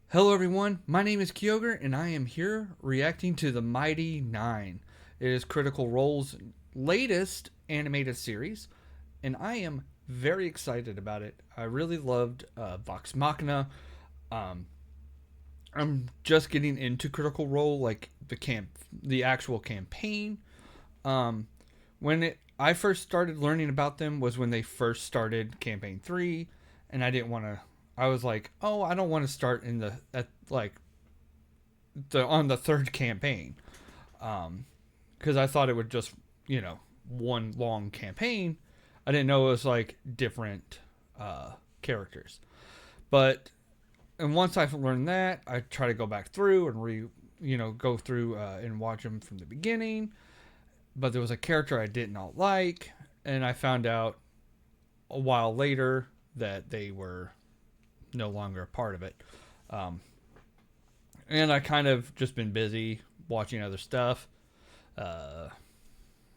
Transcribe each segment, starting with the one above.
Hello everyone, my name is Kyogre and I am here reacting to the Mighty Nein. It is Critical Role's latest animated series, and I am very excited about it. I really loved Vox Machina. Um, I'm just getting into Critical Role, like the actual campaign. Um, when I first started learning about them was when they first started campaign 3, and I didn't want to. I was like, oh, I don't want to start in the at like the on the third campaign, because I thought it would just one long campaign. I didn't know it was like different characters, but and once I learned that, I try to go back through and go through and watch them from the beginning. But there was a character I did not like, and I found out a while later that they were no longer a part of it. Um, and I kind of just been busy watching other stuff. Uh,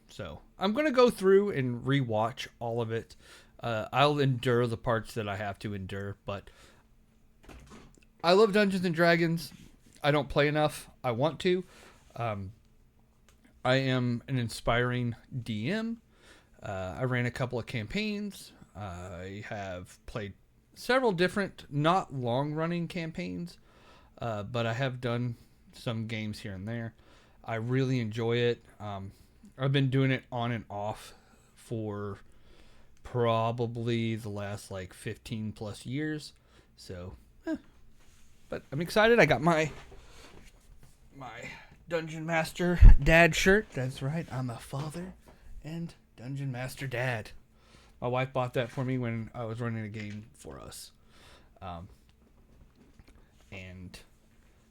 so I'm gonna go through and rewatch all of it. I'll endure the parts that I have to endure, but I love Dungeons and Dragons. I don't play enough. I want to. Um, I am an inspiring DM. I ran a couple of campaigns. I have played several different, not long running campaigns, but I have done some games here and there. I really enjoy it. I've been doing it on and off for probably the last like 15 plus years. So, but I'm excited. I got my Dungeon Master Dad shirt. That's right. I'm a father and Dungeon Master Dad. My wife bought that for me when I was running a game for us. Um, and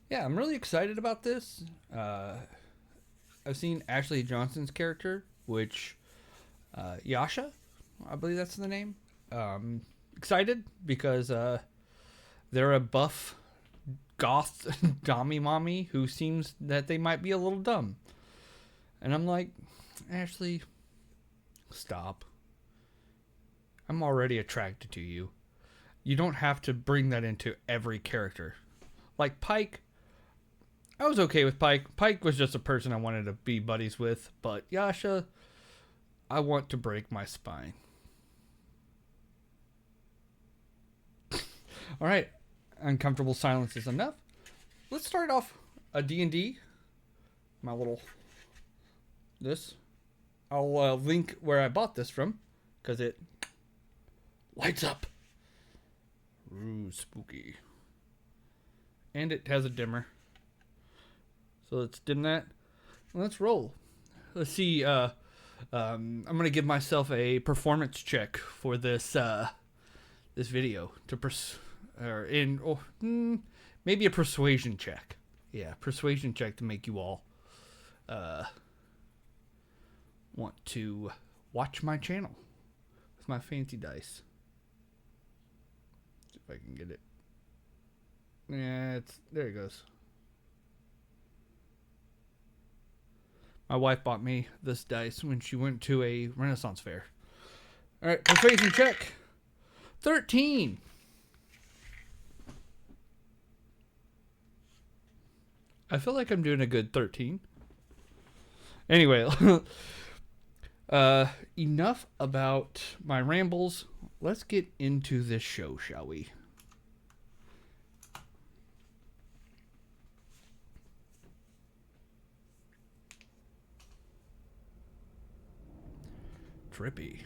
yeah, I'm really excited about this. I've seen Ashley Johnson's character, which Yasha, I believe that's the name. Excited because they're a buff goth dommy mommy who seems that they might be a little dumb, and I'm like, Ashley, stop. I'm already attracted to you. You don't have to bring that into every character. Like Pike, I was okay with Pike. Pike was just a person I wanted to be buddies with, but Yasha, I want to break my spine. All right, uncomfortable silence is enough. Let's start off a D&D. My little this. I'll link where I bought this from because it lights up. Ooh, spooky. And it has a dimmer. So let's dim that. Let's roll. Let's see. I'm gonna give myself a performance check for this video to maybe a persuasion check. Yeah, persuasion check to make you all want to watch my channel with my fancy dice. See if I can get it. Yeah, there it goes. My wife bought me this dice when she went to a Renaissance fair. All right, persuasion check. 13. I feel like I'm doing a good 13. Anyway, enough about my rambles. Let's get into this show, shall we? Trippy.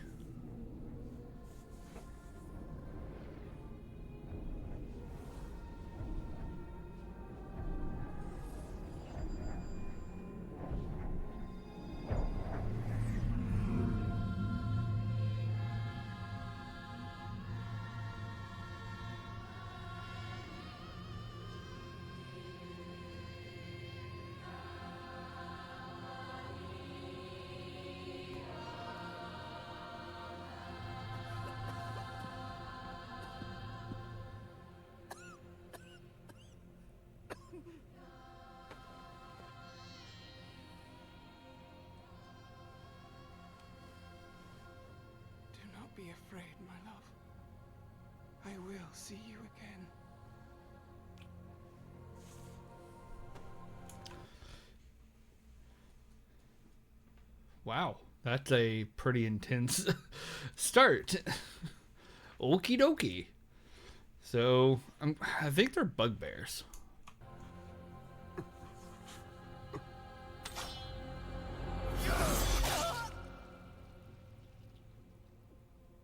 Do not be afraid, my love. I will see you again. Wow, that's a pretty intense start. Okie dokie. So I think they're bugbears.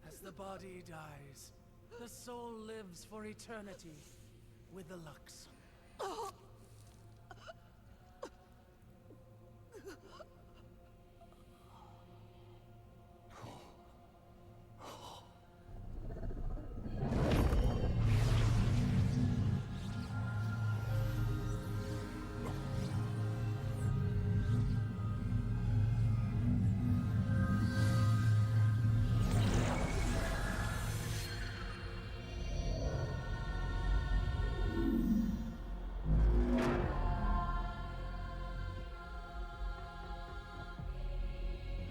As the body dies, the soul lives for eternity with the Lux.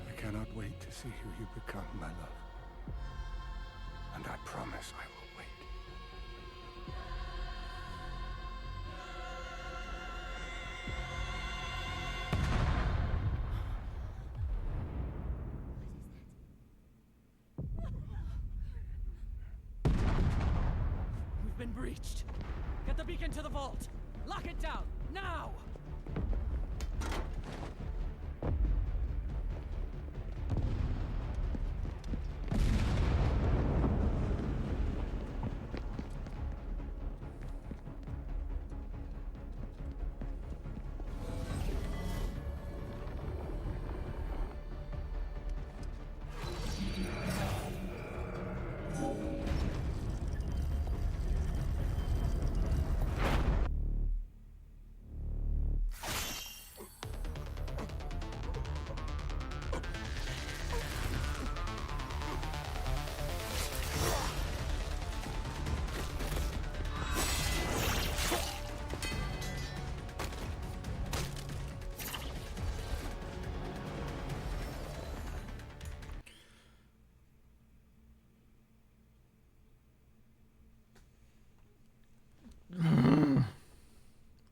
I cannot wait to see who you become, my love. And I promise I will wait. We've been breached. Get the beacon to the vault. Lock it down, now!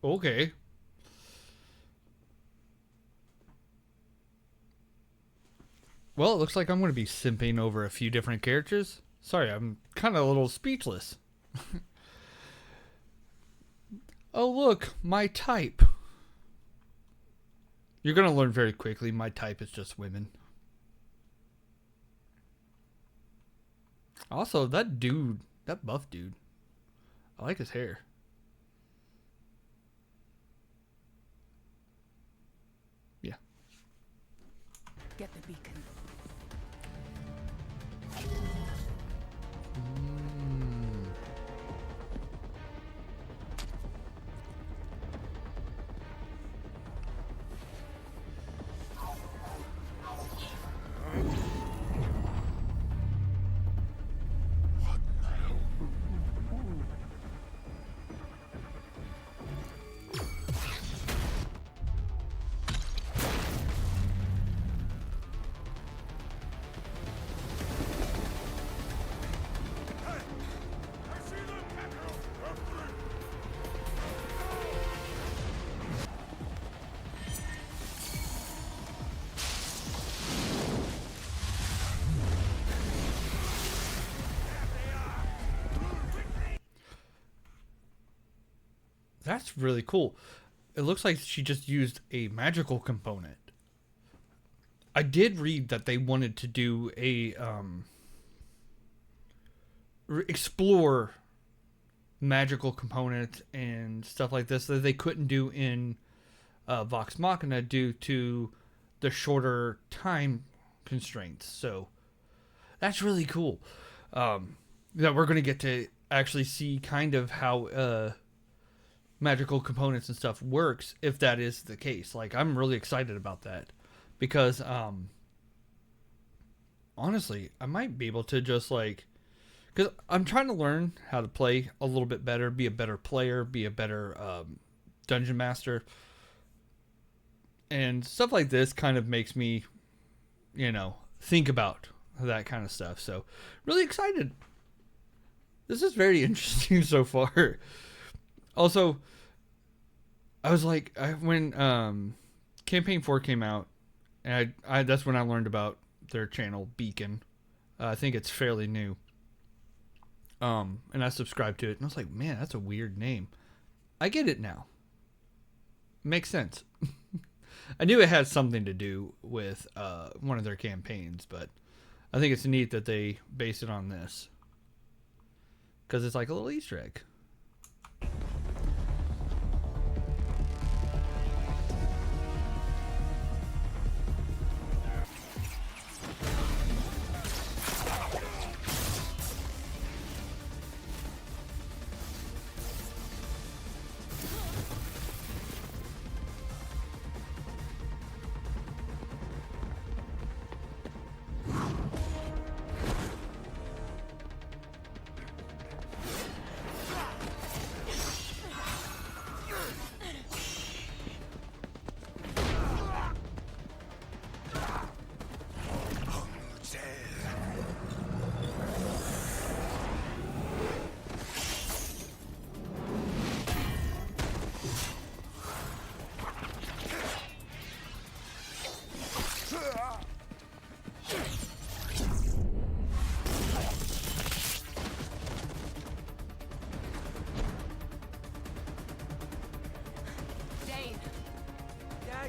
Okay. Well, it looks like I'm going to be simping over a few different characters. Sorry, I'm kind of a little speechless. Oh, look, my type. You're going to learn very quickly my type is just women. Also, that dude, that buff dude, I like his hair. Yeah. Get the beacon. That's really cool. It looks like she just used a magical component. I did read that they wanted to do a explore magical components and stuff like this that they couldn't do in Vox Machina due to the shorter time constraints. So that's really cool. That we're going to get to actually see kind of how magical components and stuff works if that is the case. Like, I'm really excited about that because honestly, I might be able to just like, because I'm trying to learn how to play a little bit better, be a better player, be a better dungeon master, and stuff like this kind of makes me, think about that kind of stuff. So really excited. This is very interesting so far. Also, I was like, when Campaign 4 came out, And that's when I learned about their channel, Beacon. I think it's fairly new. And I subscribed to it, and I was like, man, that's a weird name. I get it now. Makes sense. I knew it had something to do with one of their campaigns, but I think it's neat that they base it on this. Because it's like a little Easter egg.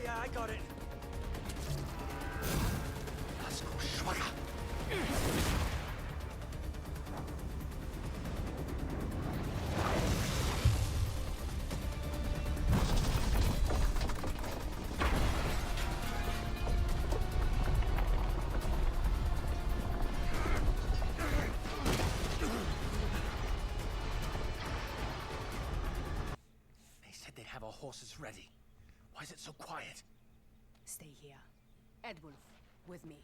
Yeah, I got it. Let's go, Schwager. They said they'd have our horses ready. Why is it so quiet? Stay here. Edwulf, with me.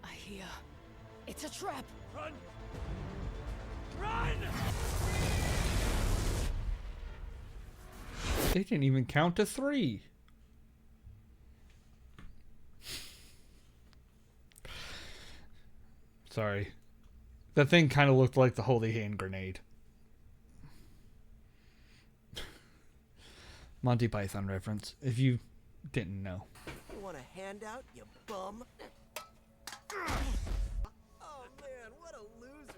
I hear. It's a trap! Run! Run! They didn't even count to 3. Sorry. That thing kind of looked like the holy hand grenade. Monty Python reference, if you didn't know. You want a handout, you bum? Oh man, what a loser.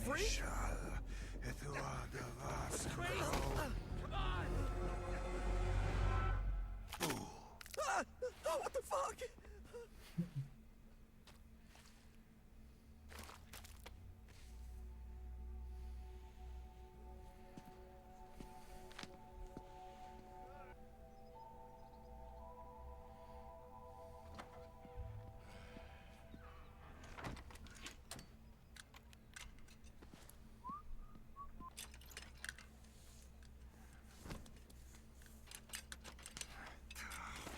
Free? Oh, what the fuck?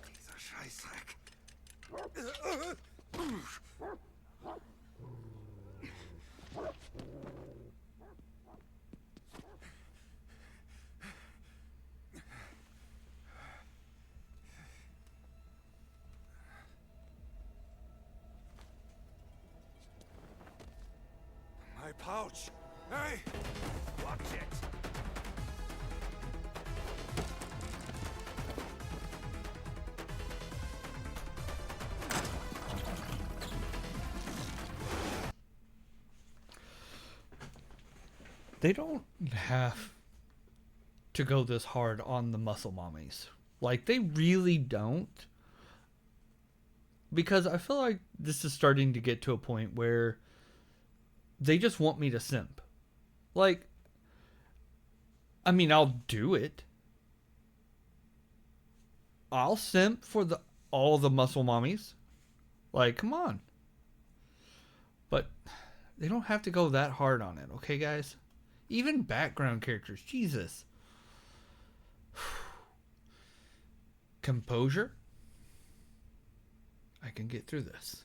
Dieser Scheißdreck. My pouch. Hey! Watch it! They don't have to go this hard on the muscle mommies. Like, they really don't. Because I feel like this is starting to get to a point where they just want me to simp. Like, I mean, I'll do it. I'll simp for all the muscle mommies. Like, come on. But they don't have to go that hard on it, okay, guys? Even background characters, Jesus. Composure. I can get through this.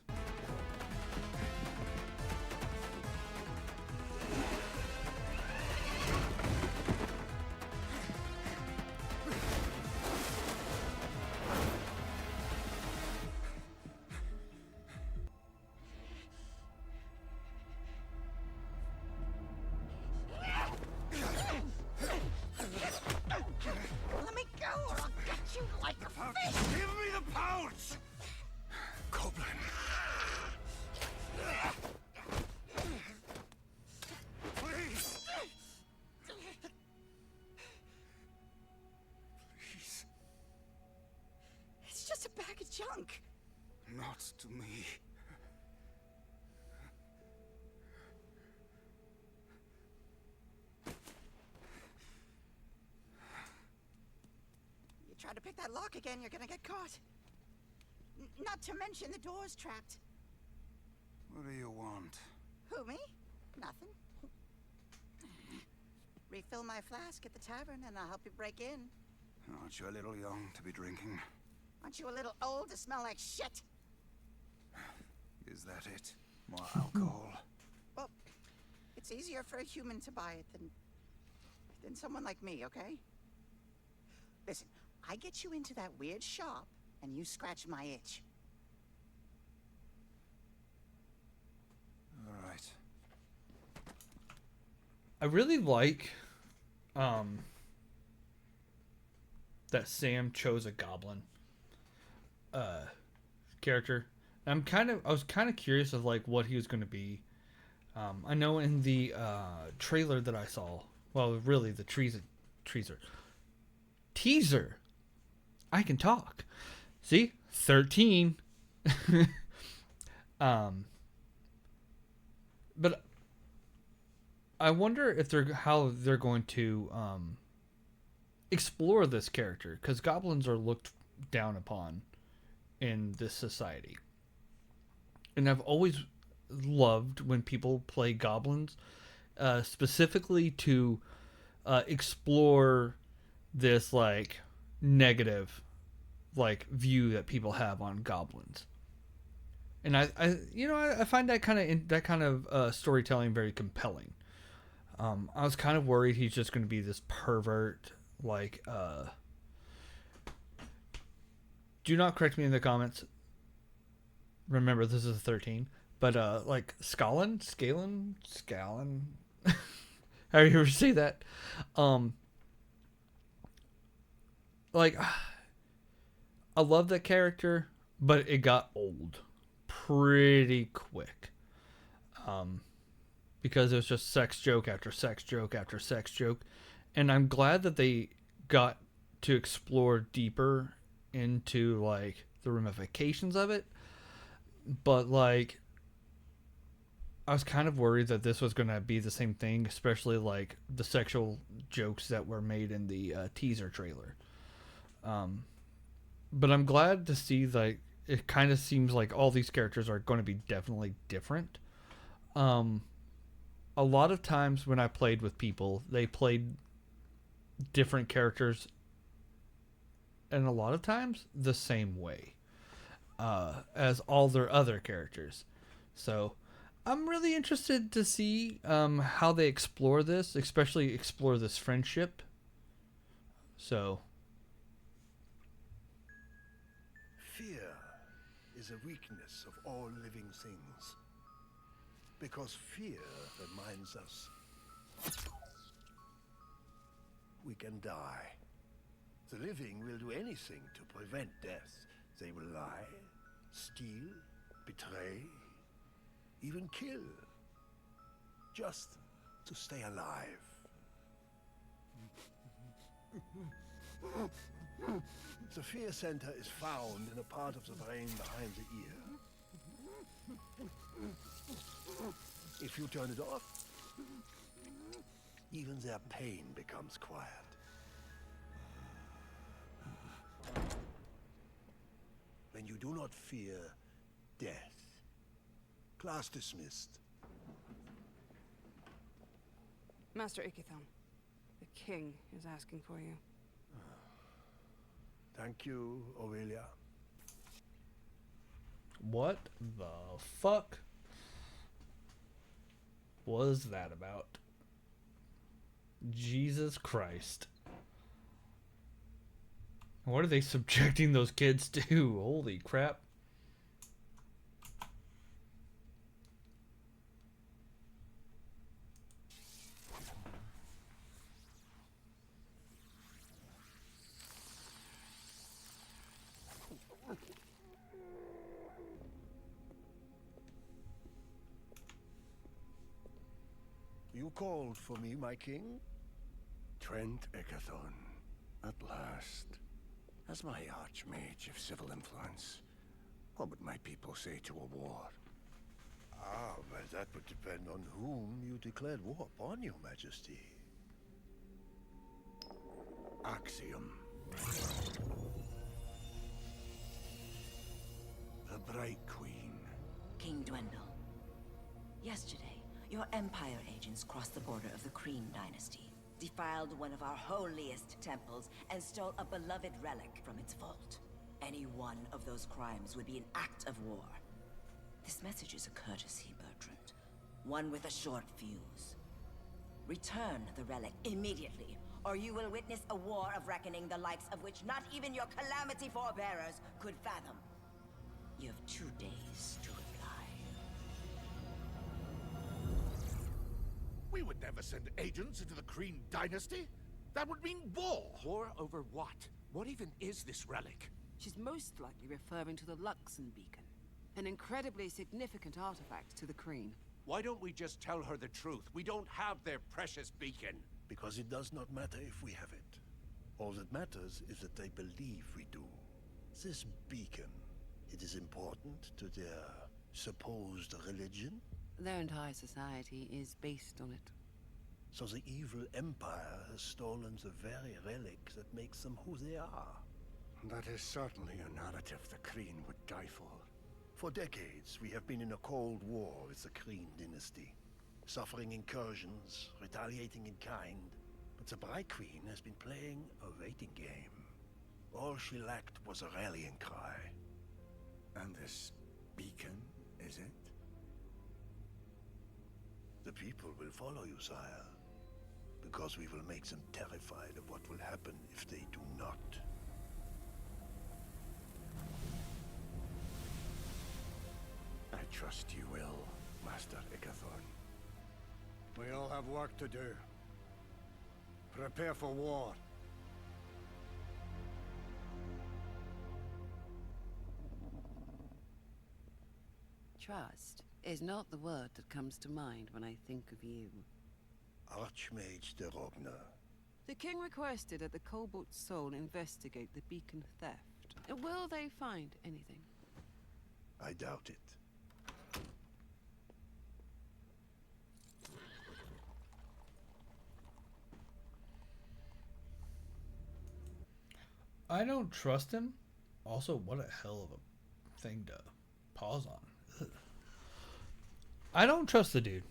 Let me go or I'll get you like a fish! Give me the pouch! Goblin. Please. Please. It's just a bag of junk. Not to me. You try to pick that lock again, you're gonna get caught. Not to mention the door's trapped. What do you want? Who, me? Nothing. Refill my flask at the tavern and I'll help you break in. Aren't you a little young to be drinking? Aren't you a little old to smell like shit? Is that it? More alcohol? Well, it's easier for a human to buy it than someone like me, okay? Listen, I get you into that weird shop and you scratch my itch. All right. I really like that Sam chose a goblin character. I was kind of curious of like what he was going to be. I know in the trailer that I saw, well, really the teaser. I can talk. See, 13. But I wonder if how they're going to explore this character, because goblins are looked down upon in this society. And I've always loved when people play goblins, specifically to explore this like negative like view that people have on goblins. And I find that kind of storytelling very compelling. I was kind of worried he's just going to be this pervert, like. Do not correct me in the comments. Remember, this is 13, but like Scalin. How do you ever say that? Like, I love that character, but it got old pretty quick. Because it was just sex joke after sex joke after sex joke. And I'm glad that they got to explore deeper into like the ramifications of it. But like, I was kind of worried that this was going to be the same thing, especially like the sexual jokes that were made in the teaser trailer. But I'm glad to see like it kind of seems like all these characters are going to be definitely different. A lot of times when I played with people, they played different characters, and a lot of times the same way as all their other characters. So I'm really interested to see how they explore this, especially explore this friendship. So Fear is a weakness of all living things. Because fear reminds us we can die. The living will do anything to prevent death. They will lie, steal, betray, even kill, just to stay alive. The fear center is found in a part of the brain behind the ear. If you turn it off, even their pain becomes quiet. When you do not fear death. Class dismissed. Master Ikithon, the king is asking for you. Thank you, Aurelia. What the fuck was that about? Jesus Christ. What are they subjecting those kids to? Holy crap. You called for me, my king? Trent Ikathon, at last. As my Archmage of Civil Influence, what would my people say to a war? Ah, well, that would depend on whom you declared war upon, your majesty. Axiom. The Bright Queen. King Dwendal. Yesterday, your Empire agents crossed the border of the Kreen dynasty, defiled one of our holiest temples, and stole a beloved relic from its vault. Any one of those crimes would be an act of war. This message is a courtesy, Bertrand. One with a short fuse. Return the relic immediately, or you will witness a war of reckoning the likes of which not even your calamity forebearers could fathom. You have 2 days to reply. We would never send agents into the Kreen dynasty. That would mean war. War over what? What even is this relic? She's most likely referring to the Luxon beacon, an incredibly significant artifact to the Kreen. Why don't we just tell her the truth? We don't have their precious beacon. Because it does not matter if we have it. All that matters is that they believe we do. This beacon, it is important to their supposed religion. Their entire society is based on it. So the evil empire has stolen the very relic that makes them who they are. That is certainly a narrative the Kreen would die for. For decades, we have been in a cold war with the Kreen dynasty. Suffering incursions, retaliating in kind. But the Bright Queen has been playing a waiting game. All she lacked was a rallying cry. And this beacon, is it? The people will follow you, sire. Because we will make them terrified of what will happen if they do not. I trust you will, Master Ikathon. We all have work to do. Prepare for war. Trust is not the word that comes to mind when I think of you. Archmage de Rogner. The king requested that the Cobalt Soul investigate the beacon theft. Will they find anything? I doubt it. I don't trust him. Also, what a hell of a thing to pause on. Ugh. I don't trust the dude.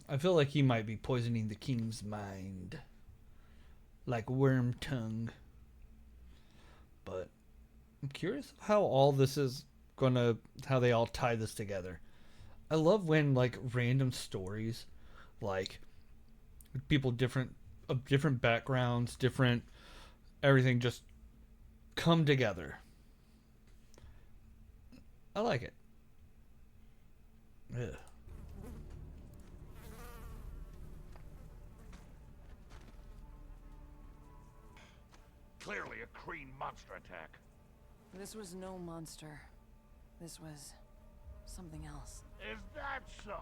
I feel like he might be poisoning the king's mind. Like worm tongue. But I'm curious how all this is gonna, how they all tie this together. I love when like random stories, like people of different backgrounds, different everything just come together. I like it. Ugh. Clearly a Kreen monster attack. This was no monster. This was something else. Is that so?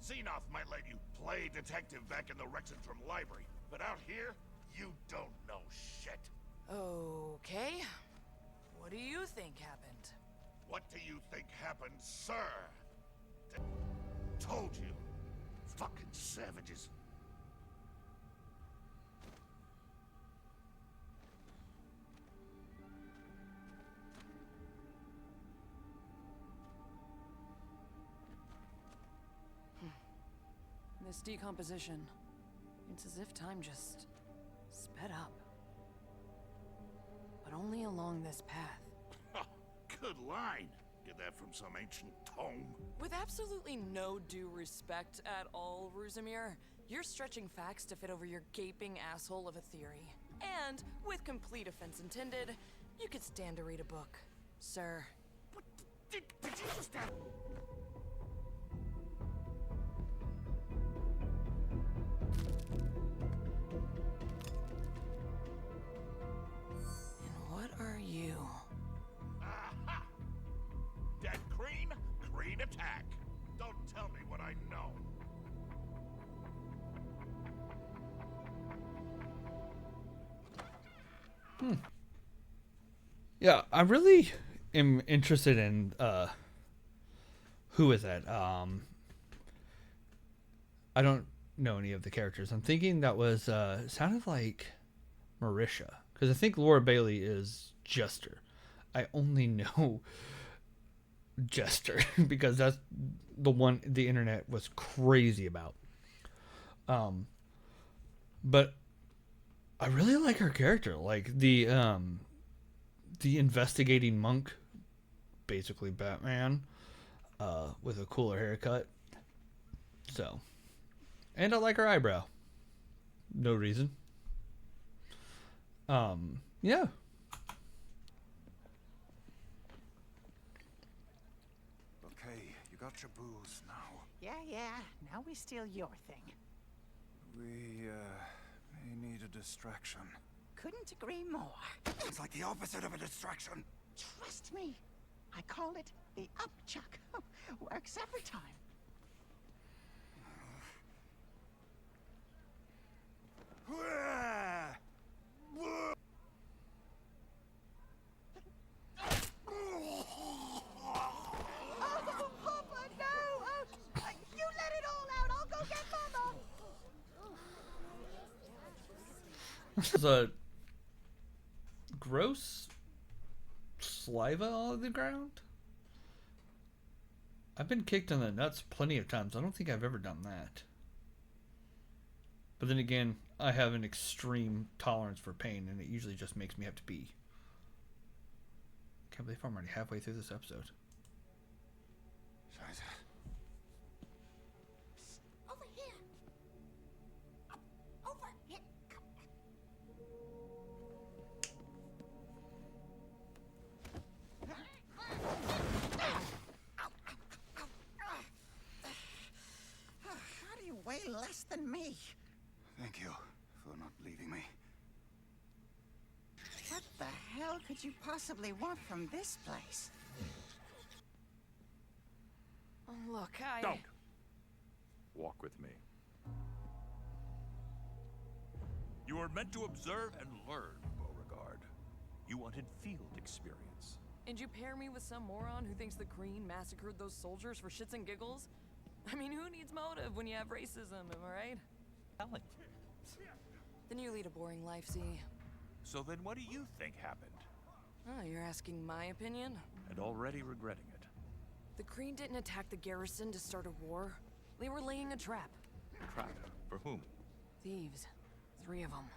Xenoth might let you play detective back in the Rexentrum library, but out here, you don't know shit. Okay. What do you think happened? What do you think happened, sir? Told you. Fucking savages. This decomposition, it's as if time just sped up. But only along this path. Good line. Get that from some ancient tome. With absolutely no due respect at all, Ruzimir, you're stretching facts to fit over your gaping asshole of a theory. And, with complete offense intended, you could stand to read a book, sir. What did you just have? And what are you? Aha! Dead Kreen? Kreen attack. Don't tell me what I know. Yeah, I really am interested in who is that? I don't know any of the characters. I'm thinking that was sounded like Marisha, because I think Laura Bailey is Jester. I only know Jester because that's the one the internet was crazy about. But I really like her character, like the investigating monk, basically Batman, with a cooler haircut. So, and I like her eyebrow. No reason. Yeah. Okay, you got your booze now. Yeah. Now we steal your thing. We, may need a distraction. Couldn't agree more. It's like the opposite of a distraction. Trust me. I call it the upchuck. Works every time. Oh, Papa, no! You let it all out. I'll go get Mama. This is a gross saliva on the ground. I've been kicked in the nuts plenty of times. I don't think I've ever done that. But then again, I have an extreme tolerance for pain, and it usually just makes me have to pee. Can't believe I'm already halfway through this episode. Scheiße. Over here. Over here. How do you weigh less than me? Thank you for not leaving me. What the hell could you possibly want from this place? Oh, look, I... Don't! Walk with me. You were meant to observe and learn, Beauregard. You wanted field experience. And you pair me with some moron who thinks the Kreen massacred those soldiers for shits and giggles? I mean, who needs motive when you have racism, am I right? Telling. Then you lead a boring life, see? So then what do you think happened? Oh, you're asking my opinion? And already regretting it. The Kreen didn't attack the garrison to start a war. They were laying a trap. Trap? For whom? Thieves. 3 of them.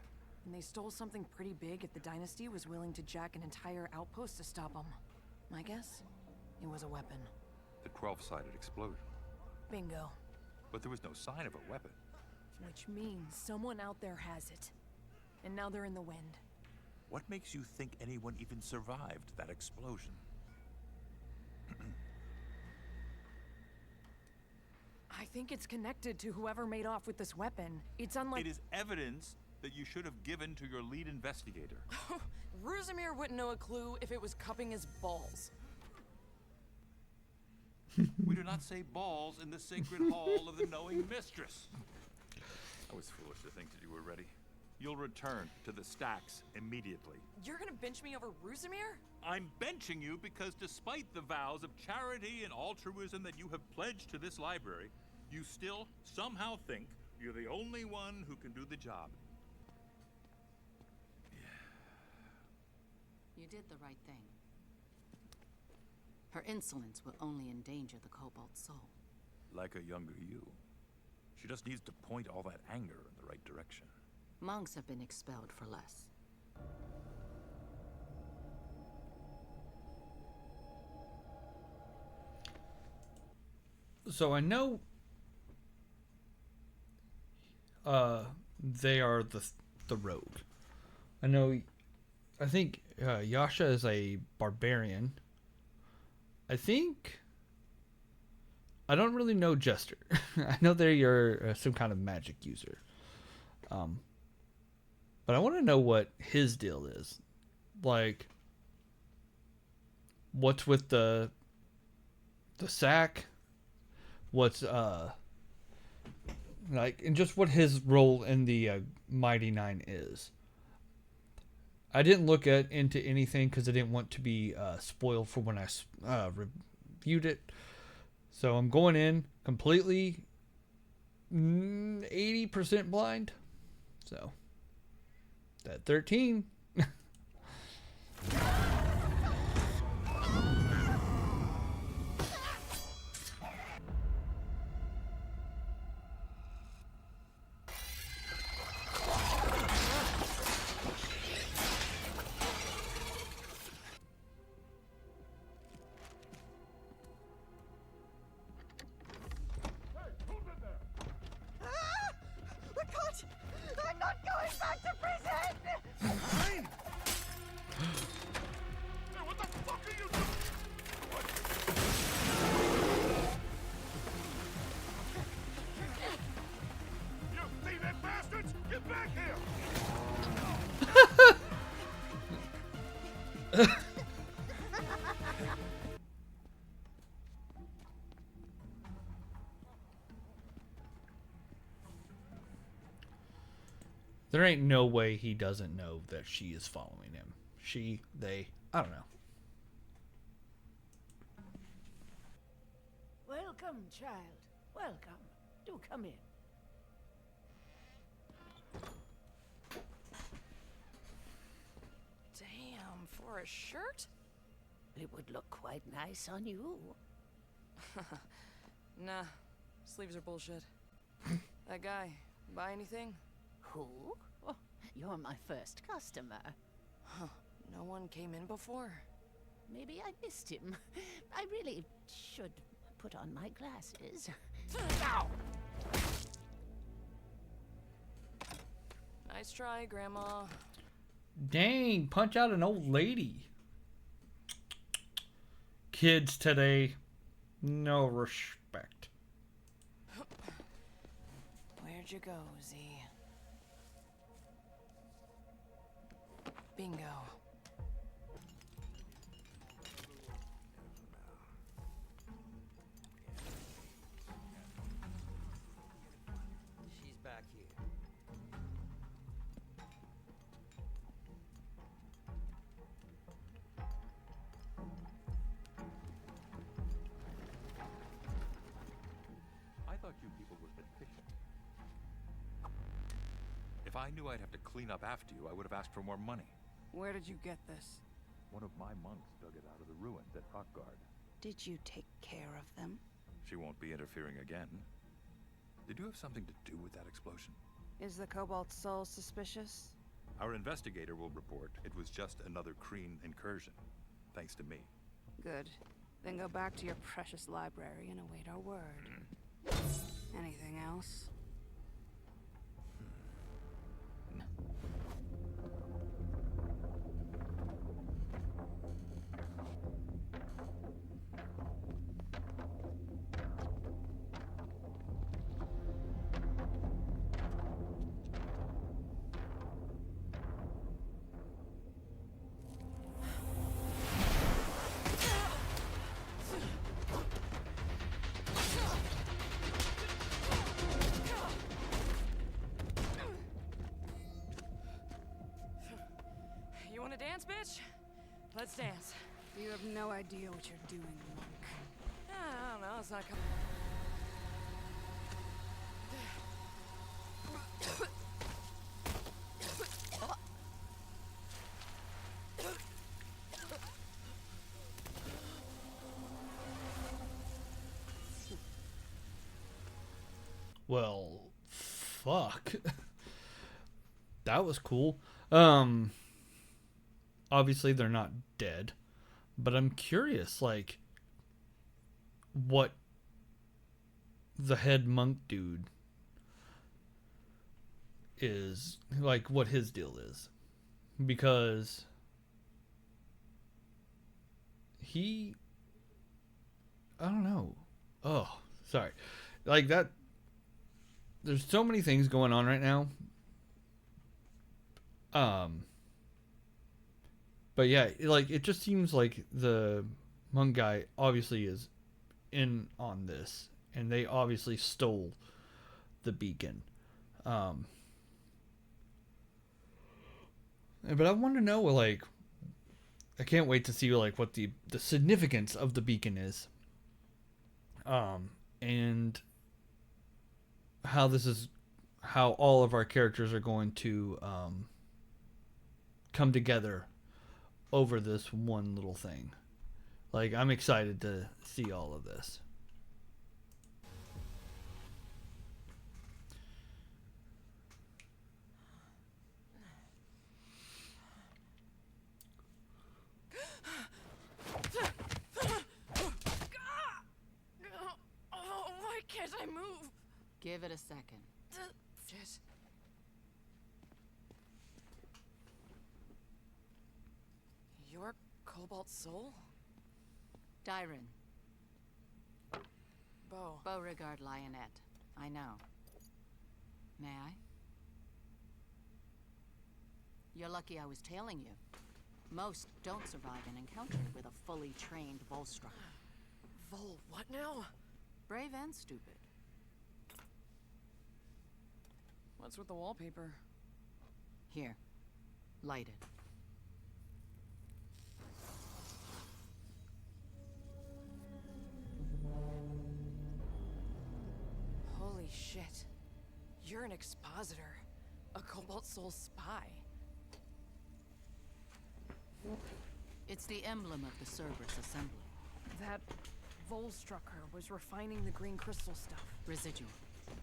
And they stole something pretty big if the Dynasty was willing to jack an entire outpost to stop them. My guess? It was a weapon. The 12-sided explosion. Bingo. But there was no sign of a weapon. Which means someone out there has it. And now they're in the wind. What makes you think anyone even survived that explosion? I think it's connected to whoever made off with this weapon. It's unlike— It is evidence that you should have given to your lead investigator. Ruzimir wouldn't know a clue if it was cupping his balls. We do not say balls in the sacred hall of the knowing mistress. I was foolish to think that you were ready. You'll return to the stacks immediately. You're gonna bench me over Ruzimir? I'm benching you because despite the vows of charity and altruism that you have pledged to this library, you still somehow think you're the only one who can do the job. You did the right thing. Her insolence will only endanger the Cobalt Soul. Like a younger you. She just needs to point all that anger in the right direction. Monks have been expelled for less. So I know they are the rogue. I think Yasha is a barbarian. I don't really know Jester. I know they're some kind of magic user. But I want to know what his deal is. Like, what's with the sack? What's like, and just what his role in the Mighty Nein is. I didn't look into anything because I didn't want to be spoiled for when I reviewed it. So I'm going in completely 80% blind. So that 13. I'm not going back to prison! Nein! Hey, what the fuck are you doing? What? You thieving bastards! Get back here! There ain't no way he doesn't know that she is following him. I don't know. Welcome, child. Welcome. Do come in. Damn, for a shirt? It would look quite nice on you. Nah, sleeves are bullshit. That guy, buy anything? Who? Oh, you're my first customer. Huh, no one came in before? Maybe I missed him. I really should put on my glasses. Ow! Nice try, Grandma. Dang, punch out an old lady. Kids today, no respect. Where'd you go, Z? Bingo. She's back here. I thought you people were efficient. If I knew I'd have to clean up after you, I would have asked for more money. Where did you get this? One of my monks dug it out of the ruins at Rockguard. Did you take care of them? She won't be interfering again. Did you have something to do with that explosion? Is the Cobalt Soul suspicious? Our investigator will report it was just another Kreen incursion, thanks to me. Good. Then go back to your precious library and await our word. Anything else? You wanna dance, bitch? Let's dance. You have no idea what you're doing, monk. I don't know, it's not coming. Well, fuck. That was cool. Obviously they're not dead, but I'm curious, like, what the head monk dude is, like, what his deal is, because I don't know. Oh, sorry. Like that. There's so many things going on right now. But yeah, like it just seems like the monk guy obviously is in on this, and they obviously stole the beacon. But I want to know, like, I can't wait to see like what the significance of the beacon is. And how all of our characters are going to come together over this one little thing. Like, I'm excited to see all of this. Oh, why can't I move? Give it a second. Shit. Your cobalt soul? Dyron. Beau. Beauregard Lionette. I know. May I? You're lucky I was tailing you. Most don't survive an encounter with a fully trained Volstruck. Vol what now? Brave and stupid. What's with the wallpaper? Here. Light it. Holy shit. You're an expositor. A Cobalt Soul spy. It's the emblem of the Cerberus assembly. That Volstrucker was refining the green crystal stuff. Residual.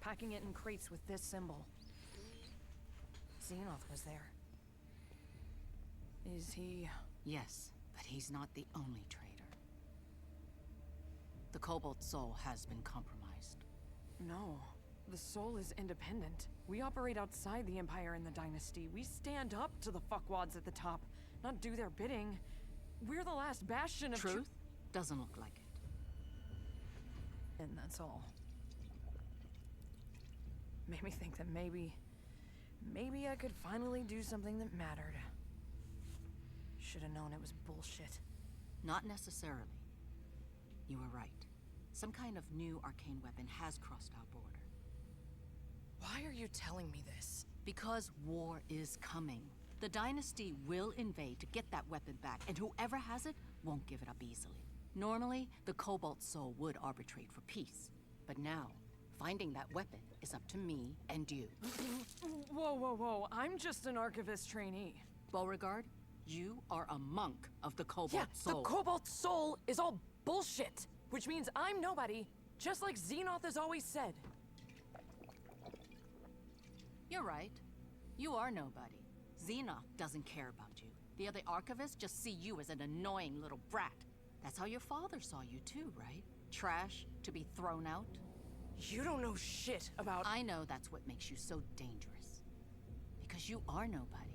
Packing it in crates with this symbol. Xenoth was there. Is he... Yes, but he's not the only traitor. The Cobalt Soul has been compromised. No. The Soul is independent. We operate outside the Empire and the Dynasty. We stand up to the fuckwads at the top, not do their bidding. We're the last bastion of truth. Doesn't look like it. And that's all. Made me think that maybe I could finally do something that mattered. Should have known it was bullshit. Not necessarily. You were right. Some kind of new arcane weapon has crossed our border. Why are you telling me this? Because war is coming. The Dynasty will invade to get that weapon back, and whoever has it won't give it up easily. Normally, the Cobalt Soul would arbitrate for peace. But now, finding that weapon is up to me and you. Whoa, whoa, whoa. I'm just an Archivist trainee. Beauregard, you are a monk of the Cobalt Soul. The Cobalt Soul is all bullshit. Which means I'm nobody, just like Xenoth has always said. You're right. You are nobody. Xenoth doesn't care about you. The other Archivists just see you as an annoying little brat. That's how your father saw you too, right? Trash to be thrown out? You don't know shit about... I know that's what makes you so dangerous. Because you are nobody.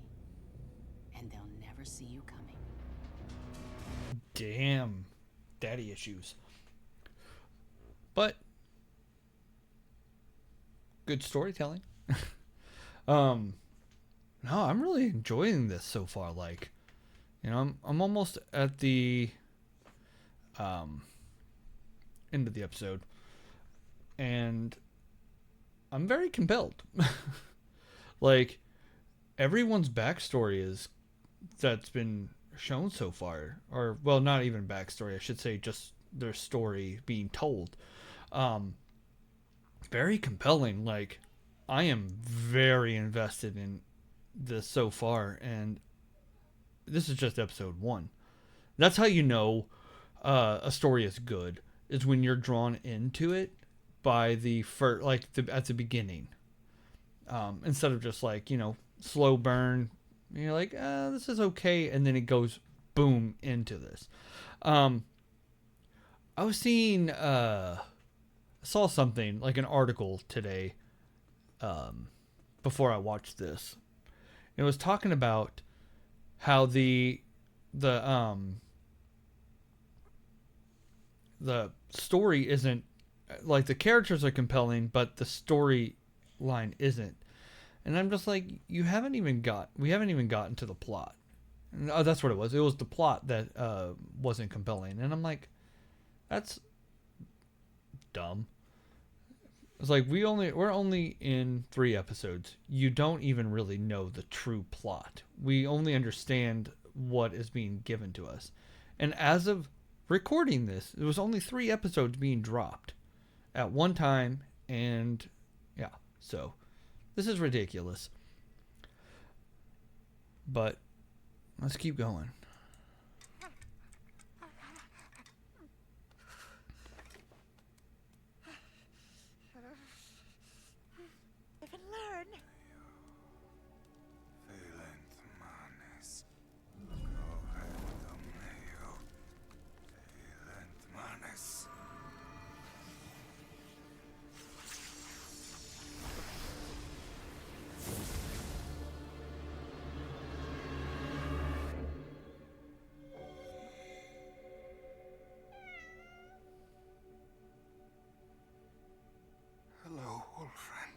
And they'll never see you coming. Damn. Daddy issues. But good storytelling. No, I'm really enjoying this so far. Like, you know, I'm almost at the end of the episode, and I'm very compelled. Like, everyone's backstory that's been shown so far, or well, not even backstory, I should say, just their story being told. Very compelling. Like, I am very invested in this so far, and this is just episode 1. That's how you know a story is good, is when you're drawn into it by the first, at the beginning, instead of just like, slow burn. You're like, this is okay, and then it goes boom into this. I was seeing, saw something like an article today, before I watched this. It was talking about how the story isn't, like, the characters are compelling, but the storyline isn't. And I'm just like, we haven't even gotten to the plot. And, that's what it was. It was the plot that wasn't compelling. And I'm like, that's dumb. It's like, we're only in 3 episodes. You don't even really know the true plot. We only understand what is being given to us. And as of recording this, there was only 3 episodes being dropped at one time, and yeah, so this is ridiculous. But let's keep going. Live and learn. Hello, old friend.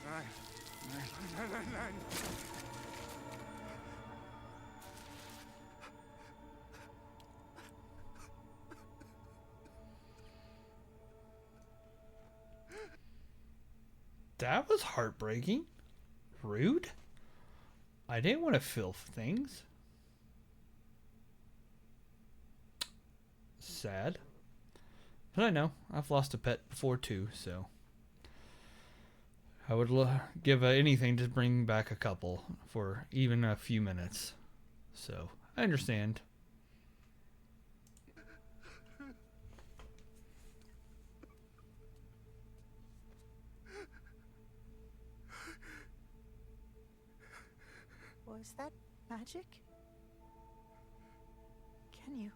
Nein. That was heartbreaking. Rude. I didn't want to filth things. Sad. But I know, I've lost a pet before too, so I would give anything to bring back a couple for even a few minutes. So, I understand. Was that magic? Can you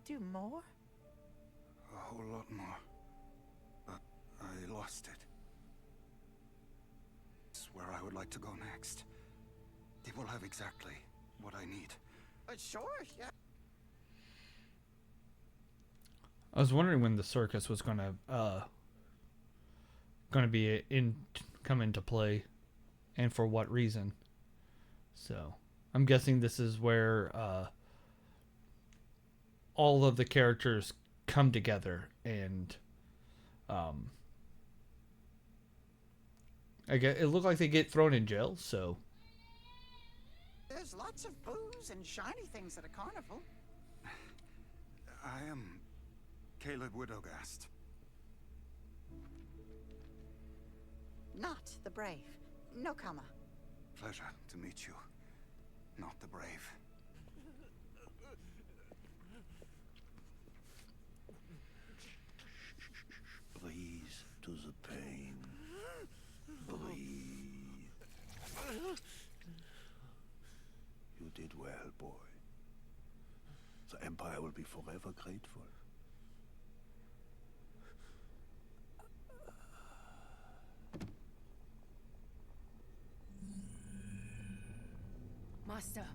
do more? A whole lot more. But I lost it. It's where I would like to go next. It will have exactly what I need. Sure, yeah. I was wondering when the circus was gonna be come into play, and for what reason. So I'm guessing this is where all of the characters come together, and I guess it looked like they get thrown in jail. So There's lots of booze and shiny things at a carnival. I am Caleb Widogast. Not the brave. No comma. Pleasure to meet you. Not the brave. Breathe to the pain. Breathe. You did well, boy. The Empire will be forever grateful. Master.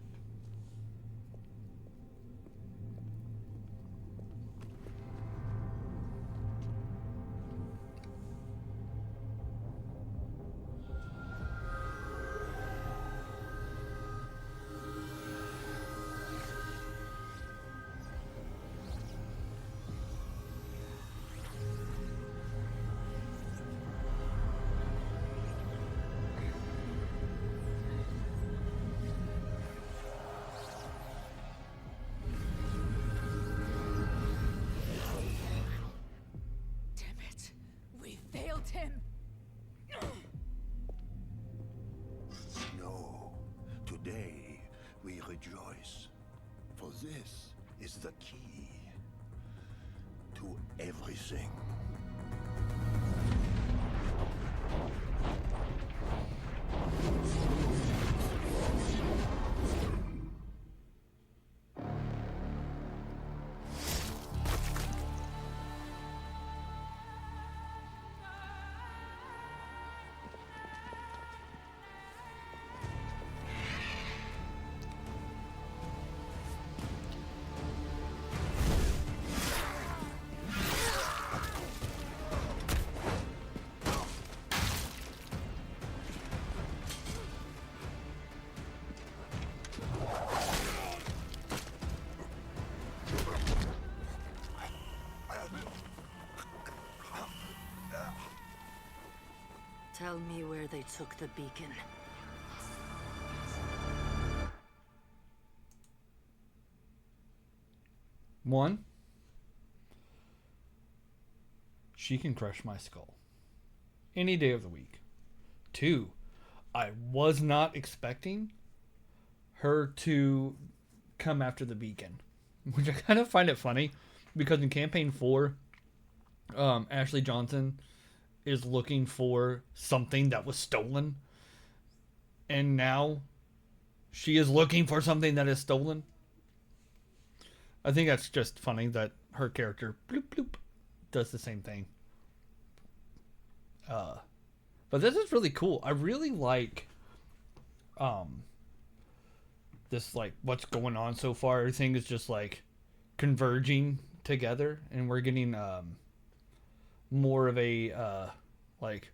the key to everything. Tell me where they took the beacon. One, she can crush my skull any day of the week. Two, I was not expecting her to come after the beacon, which I kind of find it funny because in campaign 4, Ashley Johnson is looking for something that was stolen, and now she is looking for something that is stolen. I think that's just funny that her character bloop bloop does the same thing. But this is really cool. I really like this, like, what's going on so far. Everything is just like converging together, and we're getting more of a like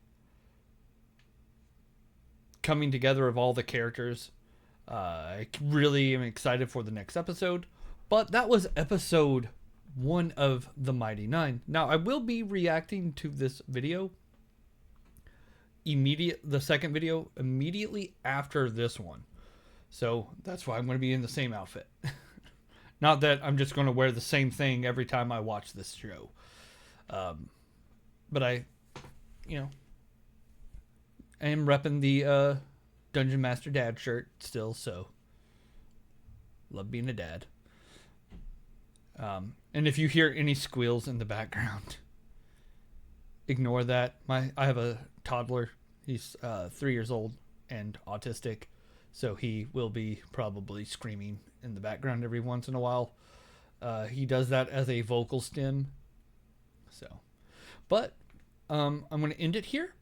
coming together of all the characters. I really am excited for the next episode. But that was episode 1 of the Mighty Nein. Now, I will be reacting to this video the second video immediately after this one. So that's why I'm going to be in the same outfit. Not that I'm just going to wear the same thing every time I watch this show. But I am repping the Dungeon Master Dad shirt still, so love being a dad. And if you hear any squeals in the background, ignore that. I have a toddler. He's 3 years old and autistic, so he will be probably screaming in the background every once in a while. He does that as a vocal stim. So, but I'm going to end it here.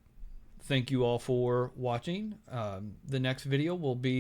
Thank you all for watching. The next video will be